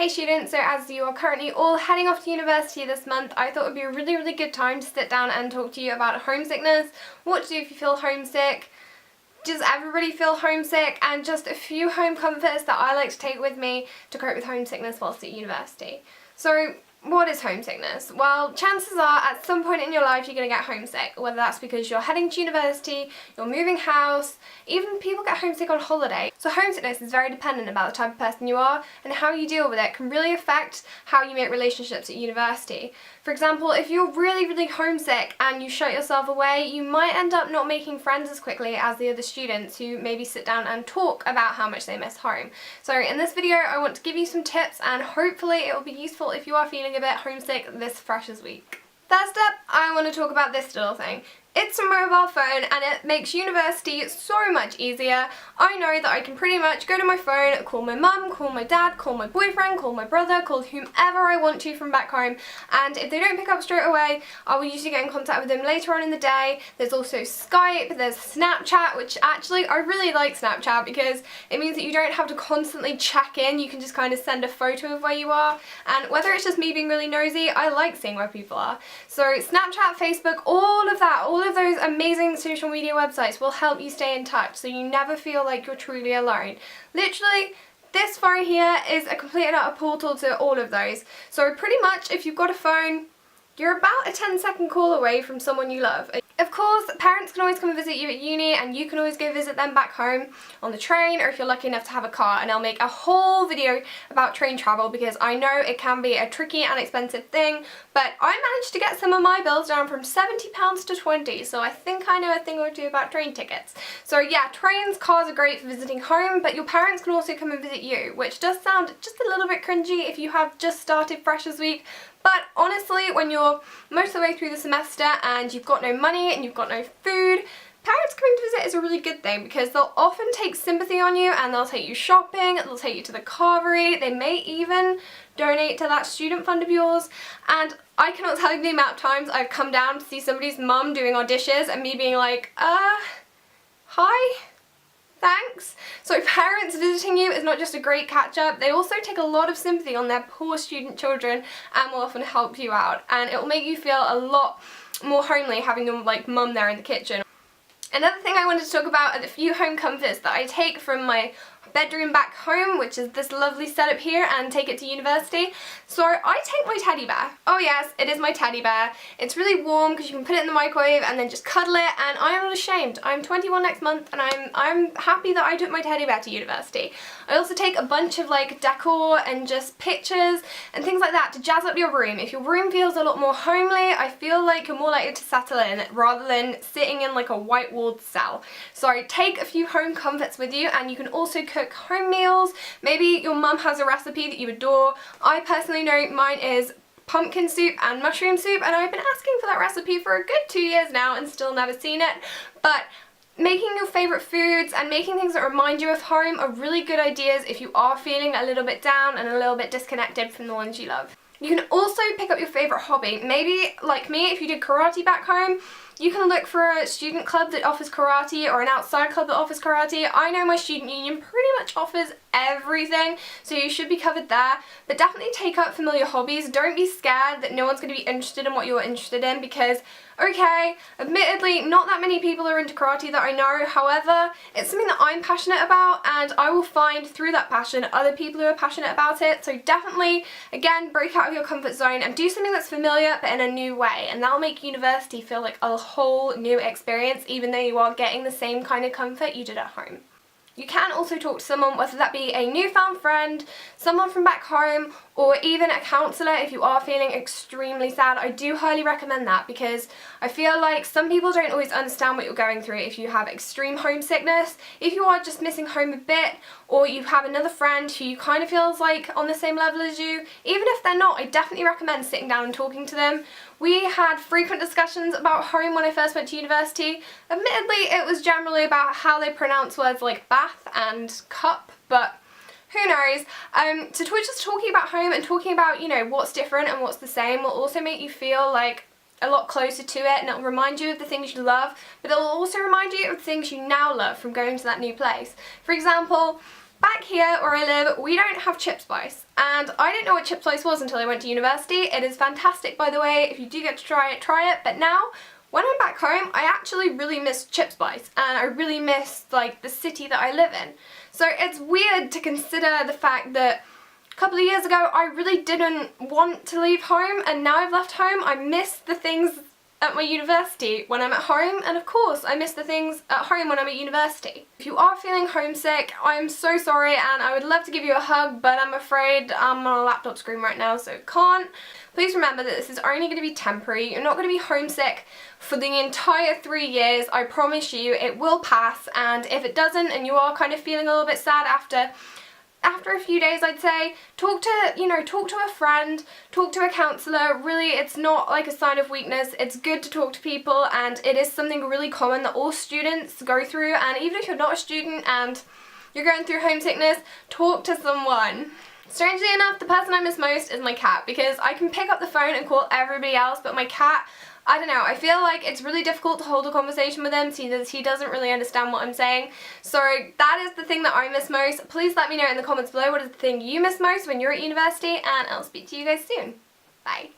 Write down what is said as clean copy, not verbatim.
Hey students, so as you are currently all heading off to university this month, I thought it would be a really good time to sit down and talk to you about homesickness, what to do if you feel homesick, does everybody feel homesick, and just a few home comforts that I like to take with me to cope with homesickness whilst at university. So what is homesickness? Well, chances are at some point in your life you're going to get homesick, whether that's because you're heading to university, you're moving house, even people get homesick on holiday. So homesickness is very dependent about the type of person you are, and how you deal with it can really affect how you make relationships at university. For example, if you're really homesick and you shut yourself away, you might end up not making friends as quickly as the other students who maybe sit down and talk about how much they miss home. So in this video I want to give you some tips, and hopefully it will be useful if you are feeling a bit homesick this freshers week. First up, I want to talk about this little thing. It's a mobile phone and it makes university so much easier. I know that I can pretty much go to my phone, call my mum, call my dad, call my boyfriend, call my brother, call whomever I want to from back home, and if they don't pick up straight away, I will usually get in contact with them later on in the day. There's also Skype, there's Snapchat, which actually I really like Snapchat because it means that you don't have to constantly check in, you can just kind of send a photo of where you are, and whether it's just me being really nosy, I like seeing where people are. So Snapchat, Facebook, all of that, all of those amazing social media websites will help you stay in touch so you never feel like you're truly alone. Literally, this phone here is a complete and utter portal to all of those. So pretty much if you've got a phone, you're about a 10-second call away from someone you love. Of course, parents can always come and visit you at uni, and you can always go visit them back home on the train, or if you're lucky enough to have a car, and I'll make a whole video about train travel because I know it can be a tricky and expensive thing, but I managed to get some of my bills down from £70 to £20, so I think I know a thing or two about train tickets. So yeah, trains, cars are great for visiting home, but your parents can also come and visit you, which does sound just a little bit cringy if you have just started Freshers Week. But honestly, when you're most of the way through the semester and you've got no money and you've got no food, parents coming to visit is a really good thing because they'll often take sympathy on you and they'll take you shopping, they'll take you to the carvery, they may even donate to that student fund of yours. And I cannot tell you the amount of times I've come down to see somebody's mum doing our dishes and me being like, hi? Thanks. So parents visiting you is not just a great catch up, they also take a lot of sympathy on their poor student children and will often help you out, and it will make you feel a lot more homely having your mum there in the kitchen. Another thing I wanted to talk about are the few home comforts that I take from my bedroom back home, which is this lovely setup here, and take it to university. So I take my teddy bear. Oh yes, it is my teddy bear. It's really warm because you can put it in the microwave and then just cuddle it, and I am not ashamed. I'm 21 next month and I'm happy that I took my teddy bear to university. I also take a bunch of decor and just pictures and things like that to jazz up your room. If your room feels a lot more homely, I feel like you're more likely to settle in rather than sitting in like a white-walled cell. So take a few home comforts with you, and you can also cook home meals. Maybe your mum has a recipe that you adore. I personally know mine is pumpkin soup and mushroom soup, and I've been asking for that recipe for a good 2 years now and still never seen it. But making your favourite foods and making things that remind you of home are really good ideas if you are feeling a little bit down and a little bit disconnected from the ones you love. You can also pick up your favourite hobby. Maybe, like me, if you did karate back home, you can look for a student club that offers karate or an outside club that offers karate. I know my student union pretty much offers everything, so you should be covered there. But definitely take up familiar hobbies. Don't be scared that no one's going to be interested in what you're interested in because, okay, admittedly, not that many people are into karate that I know. However, it's something that I'm passionate about, and I will find through that passion other people who are passionate about it. So definitely, again, break out of your comfort zone and do something that's familiar but in a new way, and that'll make university feel like a whole new experience, even though you are getting the same kind of comfort you did at home. You can also talk to someone, whether that be a newfound friend, someone from back home, or even a counsellor if you are feeling extremely sad. I do highly recommend that because I feel like some people don't always understand what you're going through if you have extreme homesickness. If you are just missing home a bit, or you have another friend who you kind of feels like on the same level as you, even if they're not, I definitely recommend sitting down and talking to them. We had frequent discussions about home when I first went to university. Admittedly, it was generally about how they pronounce words like bath and cup, but who knows. So just talking about home and talking about, you know, what's different and what's the same will also make you feel like a lot closer to it, and it'll remind you of the things you love, but it'll also remind you of the things you now love from going to that new place. For example, Back here where I live, we don't have chip spice, and I didn't know what chip spice was until I went to university. It is fantastic, by the way. If you do get to try it, but now when I'm back home, I actually really miss chip spice, and I really miss like the city that I live in. So it's weird to consider the fact that a couple of years ago I really didn't want to leave home, and now I've left home, I miss the things at my university when I'm at home, and of course I miss the things at home when I'm at university. If you are feeling homesick, I'm so sorry, and I would love to give you a hug, but I'm afraid I'm on a laptop screen right now, so can't. Please remember that this is only going to be temporary. You're not going to be homesick for the entire 3 years. I promise you it will pass, and if it doesn't and you are kind of feeling a little bit sad after a few days, I'd say talk to a friend, talk to a counsellor. Really, it's not like a sign of weakness. It's good to talk to people, and it is something really common that all students go through, and even if you're not a student and you're going through homesickness, talk to someone. Strangely enough, the person I miss most is my cat, because I can pick up the phone and call everybody else, but my cat, I don't know, I feel like it's really difficult to hold a conversation with him since he doesn't really understand what I'm saying. So that is the thing that I miss most. Please let me know in the comments below what is the thing you miss most when you're at university, and I'll speak to you guys soon. Bye.